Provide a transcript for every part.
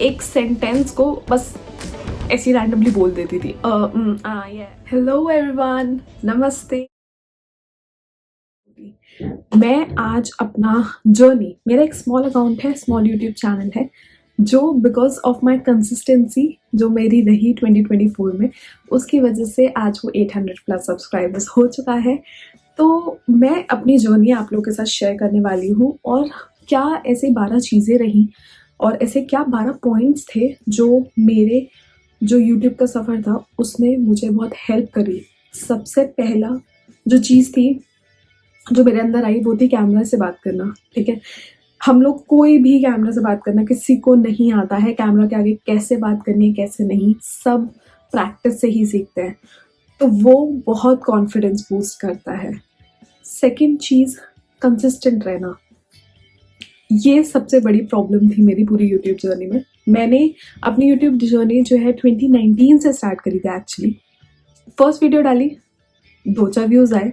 एक सेंटेंस को बस ऐसी रैंडमली बोल देती थी। हेलो एवरीवन, नमस्ते। मैं आज अपना जर्नी, मेरा एक स्मॉल अकाउंट है, स्मॉल यूट्यूब चैनल है, जो बिकॉज ऑफ माई कंसिस्टेंसी जो मेरी रही 2024 में, उसकी वजह से आज वो 800 प्लस सब्सक्राइबर्स हो चुका है। तो मैं अपनी जर्नी आप लोगों के साथ शेयर करने वाली हूँ, और क्या ऐसे 12 चीज़ें रहीं और ऐसे क्या 12 पॉइंट्स थे जो मेरे जो यूट्यूब का सफ़र था उसमें मुझे बहुत हेल्प करी। सबसे पहला जो चीज़ थी जो मेरे अंदर आई वो थी कैमरा से बात करना। ठीक है, हम लोग कोई भी कैमरा से बात करना, किसी को नहीं आता है कैमरा के आगे कैसे बात करनी है कैसे नहीं, सब प्रैक्टिस से ही सीखते हैं। तो वो बहुत कॉन्फिडेंस बूस्ट करता है। सेकंड चीज़, कंसिस्टेंट रहना। ये सबसे बड़ी प्रॉब्लम थी मेरी पूरी यूट्यूब जर्नी में। मैंने अपनी यूट्यूब जर्नी जो है 2019 से स्टार्ट करी थी एक्चुअली। फर्स्ट वीडियो डाली, 2-4 व्यूज़ आए,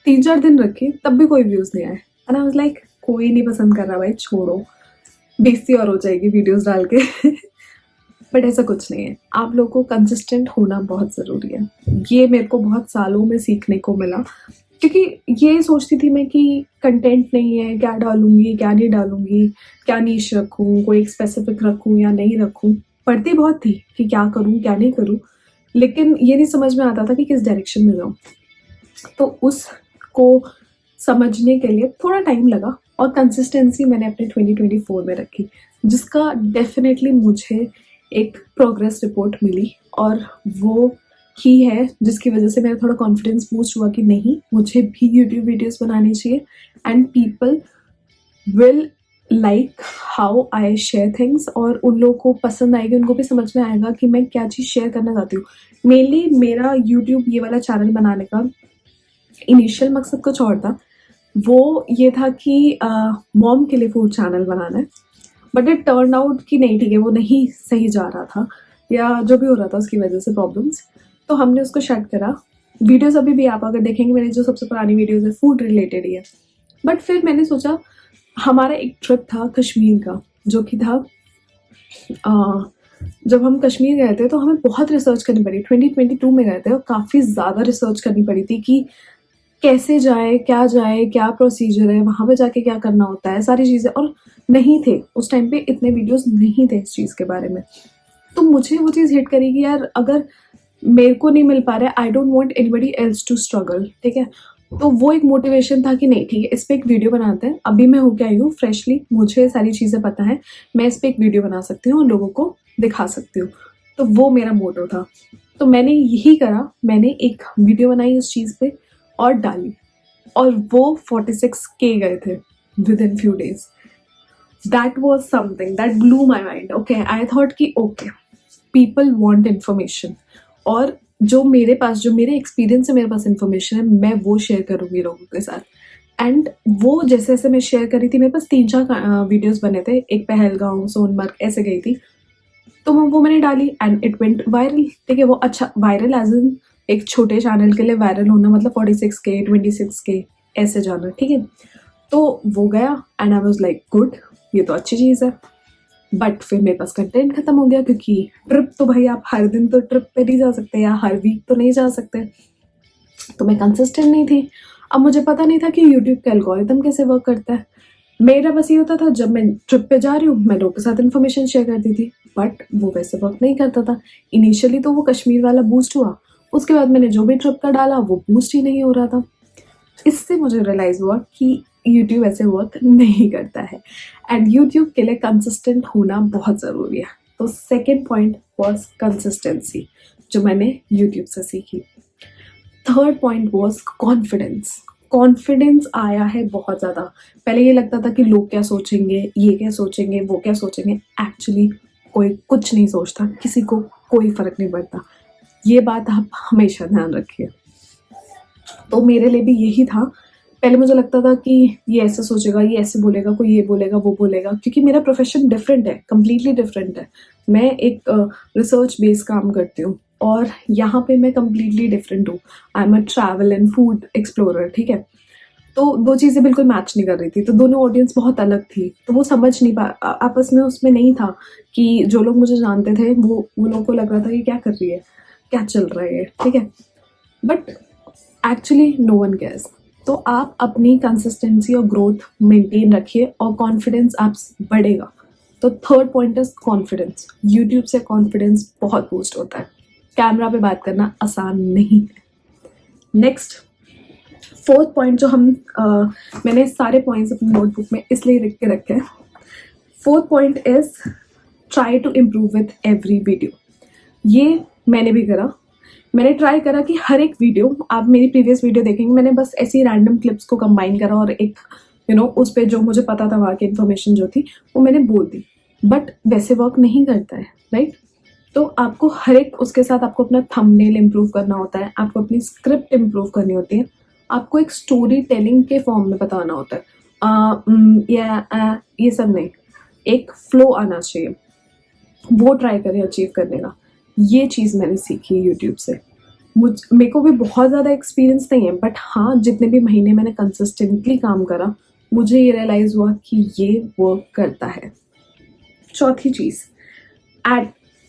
3-4 दिन रखे, तब भी कोई व्यूज़ नहीं आए। एंड आई वाज लाइक कोई नहीं पसंद कर रहा भाई, छोड़ो, बेइज्जती और हो जाएगी वीडियोस डाल के। बट ऐसा कुछ नहीं है, आप लोगों को कंसिस्टेंट होना बहुत ज़रूरी है। ये मेरे को बहुत सालों में सीखने को मिला, क्योंकि ये सोचती थी मैं कि कंटेंट नहीं है, क्या डालूँगी, क्या नहीं डालूँगी, क्या नीश रखूँ, कोई एक स्पेसिफिक रखूँ या नहीं रखूँ। पढ़ती बहुत थी कि क्या करूँ, क्या नहीं करूँ, लेकिन ये नहीं समझ में आता था कि किस डायरेक्शन में जाऊँ। तो उसको समझने के लिए थोड़ा टाइम लगा, और कंसिस्टेंसी मैंने अपने 2024 में रखी, जिसका डेफ़िनेटली मुझे एक प्रोग्रेस रिपोर्ट मिली, और वो ही है जिसकी वजह से मेरा थोड़ा कॉन्फिडेंस बूस्ट हुआ कि नहीं, मुझे भी यूट्यूब वीडियोस बनानी चाहिए and people will like how I share things, और उन लोगों को पसंद आएगी, उनको भी समझ में आएगा कि मैं क्या चीज़ शेयर करना चाहती हूँ। मेनली मेरा यूट्यूब ये वाला चैनल बनाने का इनिशियल मकसद कुछ और था। वो ये था कि मॉम के लिए फूड चैनल बनाना है, बट इट टर्न आउट कि नहीं, ठीक है, वो नहीं सही जा रहा था, या जो भी हो रहा था उसकी वजह से प्रॉब्लम्स, तो हमने उसको शट करा। वीडियोस अभी भी आप अगर देखेंगे, मेरी जो सबसे पुरानी वीडियोस है फूड रिलेटेड ही है। बट फिर मैंने सोचा, हमारा एक ट्रिप था कश्मीर का, जो कि था जब हम कश्मीर गए थे तो हमें बहुत रिसर्च करनी पड़ी। 2022 में गए थे और काफ़ी ज़्यादा रिसर्च करनी पड़ी थी कि कैसे जाए, क्या प्रोसीजर है, वहाँ पे जाके क्या करना होता है, सारी चीज़ें। और नहीं थे उस टाइम पे इतने वीडियोस नहीं थे इस चीज़ के बारे में। तो मुझे वो चीज़ हिट करी कि यार अगर मेरे को नहीं मिल पा रहा है, I don't want anybody else to struggle. ठीक है, तो वो एक मोटिवेशन था कि नहीं ठीक है, इस पे एक वीडियो बनाते हैं। अभी मैं होके आई हूँ फ्रेशली, मुझे सारी चीज़ें पता है, मैं इस पे एक वीडियो बना सकती हूँ और लोगों को दिखा सकती हूँ। तो वो मेरा मोटो था। तो मैंने यही करा, मैंने एक वीडियो बनाई उस चीज़ पे और डाली, और वो 46K गए थे with in few days. That was something that blew my mind. Okay, I thought कि ओके, पीपल वॉन्ट इन्फॉर्मेशन, और जो मेरे पास, जो मेरे एक्सपीरियंस से मेरे पास इन्फॉर्मेशन है, मैं वो शेयर करूँगी लोगों के साथ। एंड वो जैसे जैसे मैं शेयर करी थी, मेरे पास 3-4 वीडियोस बने थे। एक पहलगाम, सोनमर्ग ऐसे गई थी, तो वो मैंने डाली एंड इट वेंट वायरल। ठीक है, वो अच्छा वायरल एज इन एक छोटे चैनल के लिए वायरल होना मतलब 46K 26K ऐसे जाना। ठीक है, तो वो गया and I was like good, ये तो अच्छी चीज़ है। बट फिर मेरे पास कंटेंट खत्म हो गया, क्योंकि ट्रिप तो भाई आप हर दिन तो ट्रिप पे नहीं जा सकते, या हर वीक तो नहीं जा सकते। तो मैं कंसिस्टेंट नहीं थी। अब मुझे पता नहीं था कि यूट्यूब का एल्गोरिथम कैसे वर्क करता है। मेरा बस ये होता था, जब मैं ट्रिप पे जा रही हूँ मैं लोगों के साथ इन्फॉर्मेशन शेयर करती थी, बट वो वैसे वर्क नहीं करता था। इनिशियली तो वो कश्मीर वाला बूस्ट हुआ, उसके बाद मैंने जो भी ट्रिप का डाला वो बूस्ट ही नहीं हो रहा था। इससे मुझे रियलाइज़ हुआ कि यूट्यूब ऐसे वर्क नहीं करता है, एंड यूट्यूब के लिए कंसिस्टेंट होना बहुत ज़रूरी है। तो सेकेंड पॉइंट वॉज कंसिस्टेंसी, जो मैंने यूट्यूब से सीखी। Third point was confidence. Confidence आया है बहुत ज़्यादा। पहले ये लगता था कि लोग क्या सोचेंगे, ये क्या सोचेंगे, वो क्या सोचेंगे। एक्चुअली कोई कुछ नहीं सोचता, किसी को कोई फ़र्क नहीं पड़ता। ये बात आप हमेशा ध्यान रखिए। तो मेरे लिए भी यही था। पहले मुझे लगता था कि ये ऐसे सोचेगा, ये ऐसे बोलेगा, कोई ये बोलेगा, वो बोलेगा, क्योंकि मेरा प्रोफेशन डिफरेंट है, कम्प्लीटली डिफरेंट है। मैं एक रिसर्च बेस्ड काम करती हूँ, और यहाँ पे मैं कम्प्लीटली डिफरेंट हूँ। I am a travel and food explorer. ठीक है, तो वो चीज़ें बिल्कुल मैच नहीं कर रही थी, तो दोनों ऑडियंस बहुत अलग थी, तो वो समझ नहीं आपस में उसमें नहीं था कि जो लोग मुझे जानते थे वो लोगों को लग रहा था कि क्या कर रही है, क्या चल रहा है ये, ठीक है, but actually no one cares. तो आप अपनी कंसिस्टेंसी और ग्रोथ मेंटेन रखिए और कॉन्फिडेंस आप बढ़ेगा। तो third point is confidence. YouTube से कॉन्फिडेंस बहुत बूस्ट होता है, कैमरा पे बात करना आसान नहीं है। नेक्स्ट फोर्थ पॉइंट जो मैंने सारे पॉइंट्स अपनी नोटबुक में इसलिए लिख के रखे हैं। Fourth point is try to improve with every video. ये मैंने भी करा, मैंने ट्राई करा कि हर एक वीडियो, आप मेरी प्रीवियस वीडियो देखेंगे, मैंने बस ऐसी रैंडम क्लिप्स को कंबाइन करा और एक उस पर जो मुझे पता था वहाँ की इन्फॉर्मेशन जो थी वो मैंने बोल दी, बट वैसे वर्क नहीं करता है, राइट। तो आपको हर एक उसके साथ आपको अपना थंबनेल इम्प्रूव करना होता है, आपको अपनी स्क्रिप्ट इम्प्रूव करनी होती है, आपको एक स्टोरी टेलिंग के फॉर्म में बताना होता है। ये सब नहीं, एक फ्लो आना चाहिए, वो ट्राई करें अचीव करने का। ये चीज़ मैंने सीखी यूट्यूब से। मेरे को भी बहुत ज़्यादा एक्सपीरियंस नहीं है, बट हाँ जितने भी महीने मैंने कंसिस्टेंटली काम करा, मुझे ये रियलाइज़ हुआ कि ये वर्क करता है। चौथी चीज़, ऐड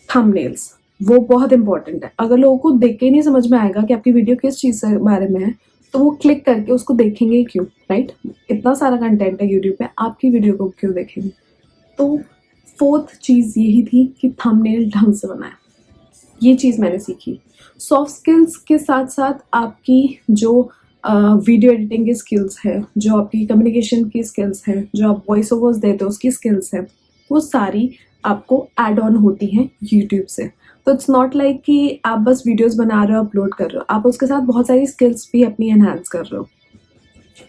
थंबनेल्स। वो बहुत इंपॉर्टेंट है। अगर लोगों को देख के नहीं समझ में आएगा कि आपकी वीडियो किस चीज़ के बारे में है, तो वो क्लिक करके उसको देखेंगे क्यों, राइट। इतना सारा कंटेंट है यूट्यूब पे, आपकी वीडियो को क्यों देखेंगे। तो फोर्थ चीज़ यही थी कि थंबनेल ढंग से बनाएं। ये चीज़ मैंने सीखी। सॉफ्ट स्किल्स के साथ साथ आपकी जो वीडियो एडिटिंग की स्किल्स है, जो आपकी कम्युनिकेशन की स्किल्स हैं, जो आप वॉइस ओवर्स देते हो उसकी स्किल्स हैं, वो सारी आपको ऐड ऑन होती हैं यूट्यूब से। तो इट्स नॉट लाइक कि आप बस वीडियोस बना रहे हो, अपलोड कर रहे हो, आप उसके साथ बहुत सारी स्किल्स भी अपनी एनहांस कर रहे हो।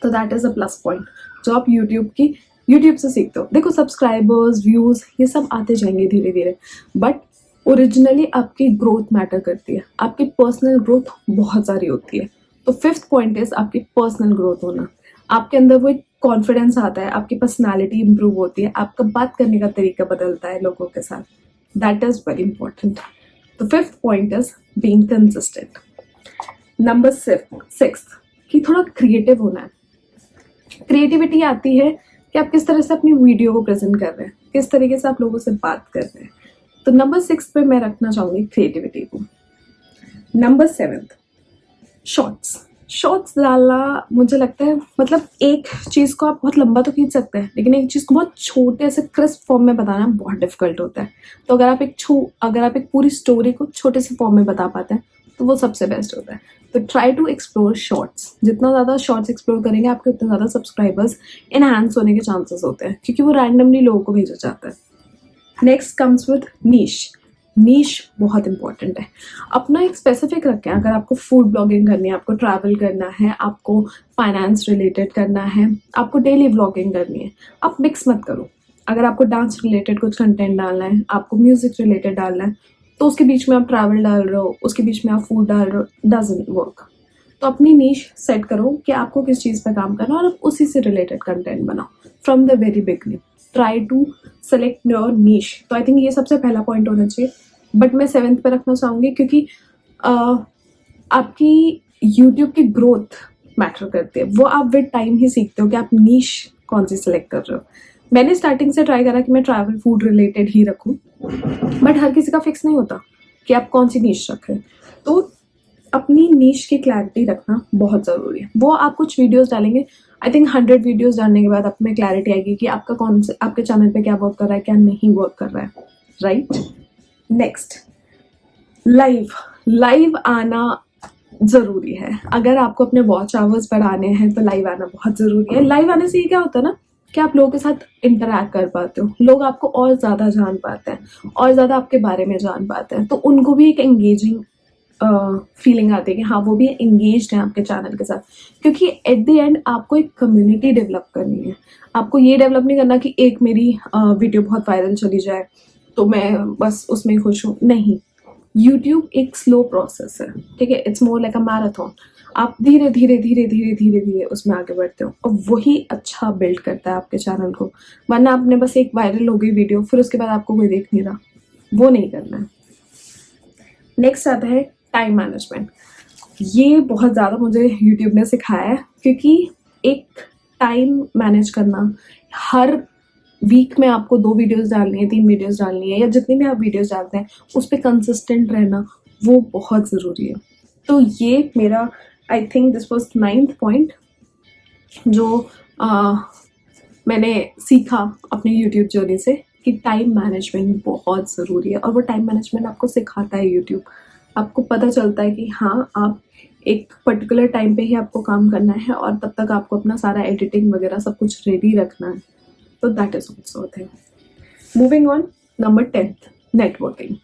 तो that is a plus point जो आप यूट्यूब से सीखते हो। देखो सब्सक्राइबर्स, व्यूज़, ये सब आते जाएंगे धीरे धीरे, बट ओरिजिनली आपकी ग्रोथ मैटर करती है, आपकी पर्सनल ग्रोथ बहुत सारी होती है। तो फिफ्थ पॉइंट इज आपकी पर्सनल ग्रोथ होना। आपके अंदर वो एक कॉन्फिडेंस आता है, आपकी पर्सनालिटी इंप्रूव होती है, आपका बात करने का तरीका बदलता है लोगों के साथ। That is very important. तो fifth point is being consistent. Number sixth कि थोड़ा क्रिएटिव होना है। क्रिएटिविटी आती है कि आप किस तरह से अपनी वीडियो को प्रेजेंट कर रहे हैं, किस तरीके से आप लोगों से बात कर रहे हैं। तो नंबर 6 पे मैं रखना चाहूँगी क्रिएटिविटी को। नंबर 7 शॉर्ट्स डालना, मुझे लगता है मतलब एक चीज़ को आप बहुत लंबा तो खींच सकते हैं, लेकिन एक चीज़ को बहुत छोटे से क्रिस्प फॉर्म में बताना बहुत डिफिकल्ट होता है। तो अगर आप एक पूरी स्टोरी को छोटे से फॉर्म में बता पाते हैं तो वो सबसे बेस्ट होता है। तो ट्राई टू एक्सप्लोर शॉर्ट्स। जितना ज़्यादा शॉर्ट्स एक्सप्लोर करेंगे आपके उतने ज़्यादा सब्सक्राइबर्स इनहैंस होने के चांसेस होते हैं, क्योंकि वो रैंडमली लोगों को भेजा जाता है। नेक्स्ट कम्स विद नीश बहुत इंपॉर्टेंट है। अपना एक स्पेसिफिक रखें। अगर आपको फूड ब्लॉगिंग करनी है, आपको ट्रैवल करना है, आपको फाइनेंस रिलेटेड करना है, आपको डेली ब्लॉगिंग करनी है, आप मिक्स मत करो। अगर आपको डांस रिलेटेड कुछ कंटेंट डालना है, आपको म्यूजिक रिलेटेड डालना है, तो उसके बीच में आप ट्रैवल डाल रहे हो, उसके बीच में आप फूड डाल रहे हो, डजंट वर्क। तो अपनी नीश सेट करो कि आपको किस चीज़ पर काम करना है और उसी से रिलेटेड कंटेंट बनाओ from the very beginning. Try to select your niche. तो आई थिंक ये सबसे पहला पॉइंट होना चाहिए, बट मैं 7th पे रखना चाहूँगी क्योंकि आपकी यूट्यूब की ग्रोथ मैटर करती है। वो आप विद टाइम ही सीखते हो कि आप नीश कौन सी सिलेक्ट कर रहे हो। मैंने स्टार्टिंग से ट्राई करा कि मैं ट्रैवल फूड रिलेटेड ही रखूँ, बट हर किसी का फिक्स नहीं होता कि आप कौन सी नीश रखें। तो अपनी नीश की क्लैरिटी रखना बहुत ज़रूरी है। वो आप कुछ वीडियोस डालेंगे, आई थिंक 100 वीडियोस डालने के बाद आप में क्लैरिटी आएगी कि आपके चैनल पे क्या वर्क कर रहा है, क्या नहीं वर्क कर रहा है, राइट। नेक्स्ट, लाइव आना ज़रूरी है। अगर आपको अपने वॉच आवर्स बढ़ाने हैं तो लाइव आना बहुत ज़रूरी है। लाइव आने से ये क्या होता है ना कि आप लोगों के साथ इंटरैक्ट कर पाते हो, लोग आपको और ज़्यादा जान पाते हैं, और ज़्यादा आपके बारे में जान पाते हैं, तो उनको भी एक एंगेजिंग फीलिंग आती है कि हाँ वो भी एंगेज्ड हैं आपके चैनल के साथ। क्योंकि एट द एंड आपको एक कम्युनिटी डेवलप करनी है। आपको ये डेवलप नहीं करना कि एक मेरी वीडियो बहुत वायरल चली जाए तो मैं बस उसमें खुश हूँ, नहीं। यूट्यूब एक स्लो प्रोसेस है, ठीक है, it's more like a marathon. आप धीरे धीरे धीरे धीरे धीरे धीरे उसमें आगे बढ़ते हो, और वही अच्छा बिल्ड करता है आपके चैनल को। वरना आपने बस एक वायरल हो गई वीडियो, फिर उसके बाद आपको कोई देख नहीं रहा, वो नहीं करना है। नेक्स्ट आता है टाइम मैनेजमेंट। ये बहुत ज़्यादा मुझे यूट्यूब ने सिखाया है, क्योंकि एक टाइम मैनेज करना, हर वीक में आपको 2 वीडियोस डालनी है, 3 वीडियोस डालनी है, या जितनी भी आप वीडियोस डालते हैं उस पे कंसिस्टेंट रहना वो बहुत ज़रूरी है। तो ये मेरा I think this was 9th point जो मैंने सीखा अपनी यूट्यूब जर्नी से कि टाइम मैनेजमेंट बहुत ज़रूरी है। और वो टाइम मैनेजमेंट आपको सिखाता है यूट्यूब। आपको पता चलता है कि हाँ, आप एक पर्टिकुलर टाइम पे ही आपको काम करना है और तब तक आपको अपना सारा एडिटिंग वगैरह सब कुछ रेडी रखना है। तो that is also a thing. Moving on, number 10th, networking.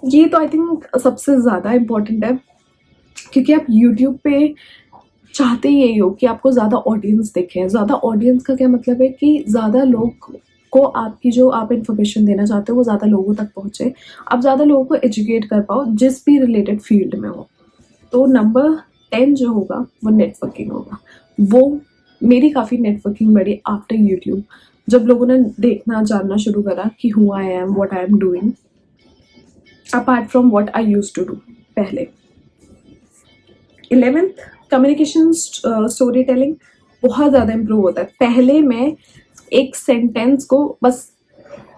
ये तो आई थिंक सबसे ज़्यादा इम्पोर्टेंट है, क्योंकि आप यूट्यूब पे चाहते ही यही हो कि आपको ज़्यादा ऑडियंस दिखे। ज़्यादा ऑडियंस का क्या मतलब है कि ज़्यादा लोग को आपकी जो आप इन्फॉर्मेशन देना चाहते हो वो ज़्यादा लोगों तक पहुँचे, आप ज़्यादा लोगों को एजुकेट कर पाओ जिस भी रिलेटेड फील्ड में हो। तो नंबर 10 जो होगा वो नेटवर्किंग होगा। वो मेरी काफ़ी नेटवर्किंग बढ़ी आफ्टर यूट्यूब, जब लोगों ने देखना जानना शुरू करा कि who I am, what I am doing, apart from what I used to do पहले। 11th, कम्युनिकेशन स्टोरी टेलिंग बहुत ज़्यादा इम्प्रूव होता है। पहले मैं एक सेंटेंस को बस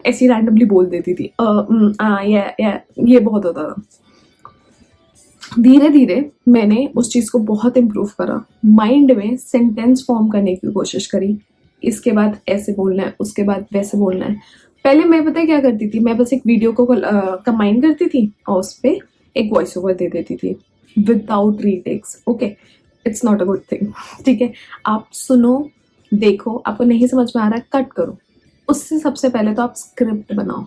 ऐसी रैंडमली बोल देती थी, ये बहुत होता था। धीरे धीरे मैंने उस चीज़ को बहुत इम्प्रूव करा, माइंड में सेंटेंस फॉर्म करने की कोशिश करी। इसके बाद ऐसे बोलना है, उसके बाद वैसे बोलना है। पहले मैं पता है क्या करती थी, मैं बस एक वीडियो को कंबाइन करती थी और उस पर एक वॉइस ओवर दे देती थी without retakes. Okay, it's not a good thing. ठीक है, आप सुनो, देखो, आपको नहीं समझ में आ रहा है, कट करो। उससे सबसे पहले तो आप स्क्रिप्ट बनाओ।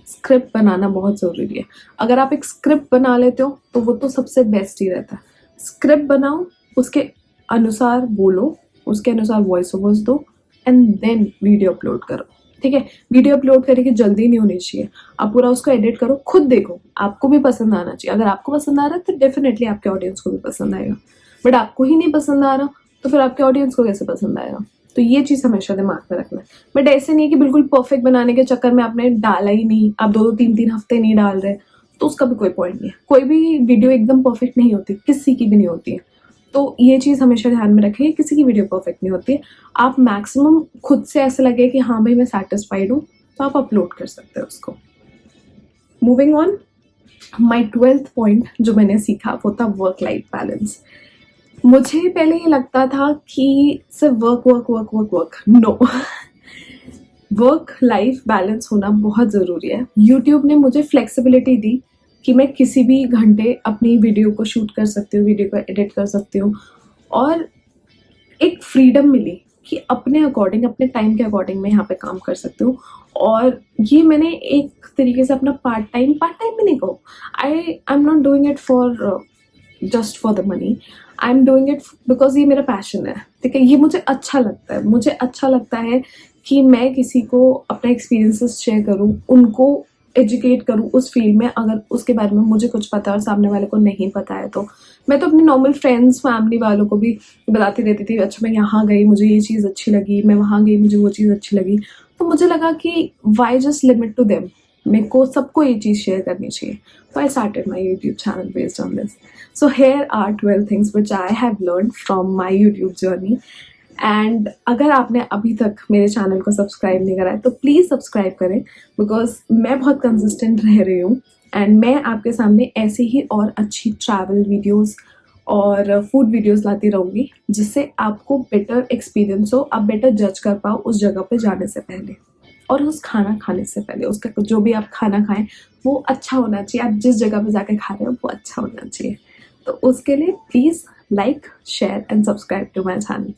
स्क्रिप्ट बनाना बहुत ज़रूरी है। अगर आप एक स्क्रिप्ट बना लेते हो तो वो तो सबसे बेस्ट ही रहता है। स्क्रिप्ट बनाओ, उसके अनुसार बोलो, उसके अनुसार वॉइस ओवर्स दो एंड देन वीडियो अपलोड करो। ठीक है, वीडियो अपलोड करने की जल्दी नहीं होनी चाहिए। आप पूरा उसको एडिट करो, खुद देखो, आपको भी पसंद आना चाहिए। अगर आपको पसंद आ रहा है तो डेफिनेटली आपके ऑडियंस को भी पसंद आएगा, बट आपको ही नहीं पसंद आ रहा तो फिर आपके ऑडियंस को कैसे पसंद आएगा। तो ये चीज़ हमेशा दिमाग में रखना है। बट ऐसे नहीं कि बिल्कुल परफेक्ट बनाने के चक्कर में आपने डाला ही नहीं, आप 2-2 3-3 हफ्ते नहीं डाल रहे, तो उसका भी कोई पॉइंट नहीं है। कोई भी वीडियो एकदम परफेक्ट नहीं होती, किसी की भी नहीं होती है। तो ये चीज़ हमेशा ध्यान में रखें, किसी की वीडियो परफेक्ट नहीं होती है। आप मैक्सिमम खुद से ऐसे लगे कि हाँ भाई मैं सेटिस्फाइड हूँ, तो आप अपलोड कर सकते हो उसको। Moving on, my 12th point जो मैंने सीखा वो था वर्क लाइफ बैलेंस। मुझे पहले ये लगता था कि सिर्फ work work work work work, no, work life balance होना बहुत ज़रूरी है। यूट्यूब ने मुझे फ्लेक्सिबिलिटी दी कि मैं किसी भी घंटे अपनी वीडियो को शूट कर सकती हूँ, वीडियो को एडिट कर सकती हूँ, और एक फ्रीडम मिली कि अपने अकॉर्डिंग, अपने टाइम के अकॉर्डिंग मैं यहाँ पे काम कर सकती हूँ। और ये मैंने एक तरीके से अपना पार्ट टाइम भी नहीं कहूँ, I am not doing it for just for the money, I am doing it because ये मेरा पैशन है। ठीक है, ये मुझे अच्छा लगता है। मुझे अच्छा लगता है कि मैं किसी को अपना एक्सपीरियंसेस शेयर करूँ, उनको एजुकेट करूँ उस फील्ड में, अगर उसके बारे में मुझे कुछ पता है और सामने वाले को नहीं पता है। तो मैं तो अपने नॉर्मल फ्रेंड्स, फैमिली वालों को भी बताती रहती थी, अच्छा मैं यहाँ गई, मुझे ये चीज़ अच्छी लगी, मैं वहाँ गई, मुझे वो चीज़ अच्छी लगी। तो मुझे लगा कि why just limit to them, मेरे को सबको ये चीज़ शेयर करनी चाहिए। So I started my YouTube channel based on this. So here are 12 things which I have learned from my YouTube journey. And अगर आपने अभी तक मेरे चैनल को सब्सक्राइब नहीं करा है तो प्लीज़ सब्सक्राइब करें, बिकॉज मैं बहुत कंसिस्टेंट रह रही हूँ एंड मैं आपके सामने ऐसे ही और अच्छी ट्रैवल वीडियोस और फूड वीडियोस लाती रहूँगी, जिससे आपको बेटर एक्सपीरियंस हो, आप बेटर जज कर पाओ उस जगह पे जाने से पहले और उस खाना खाने से पहले। उसका जो भी आप खाना खाएं वो अच्छा होना चाहिए, आप जिस जगह पे जाके खा रहे हो वो अच्छा होना चाहिए। तो उसके लिए please like, share and subscribe to my channel.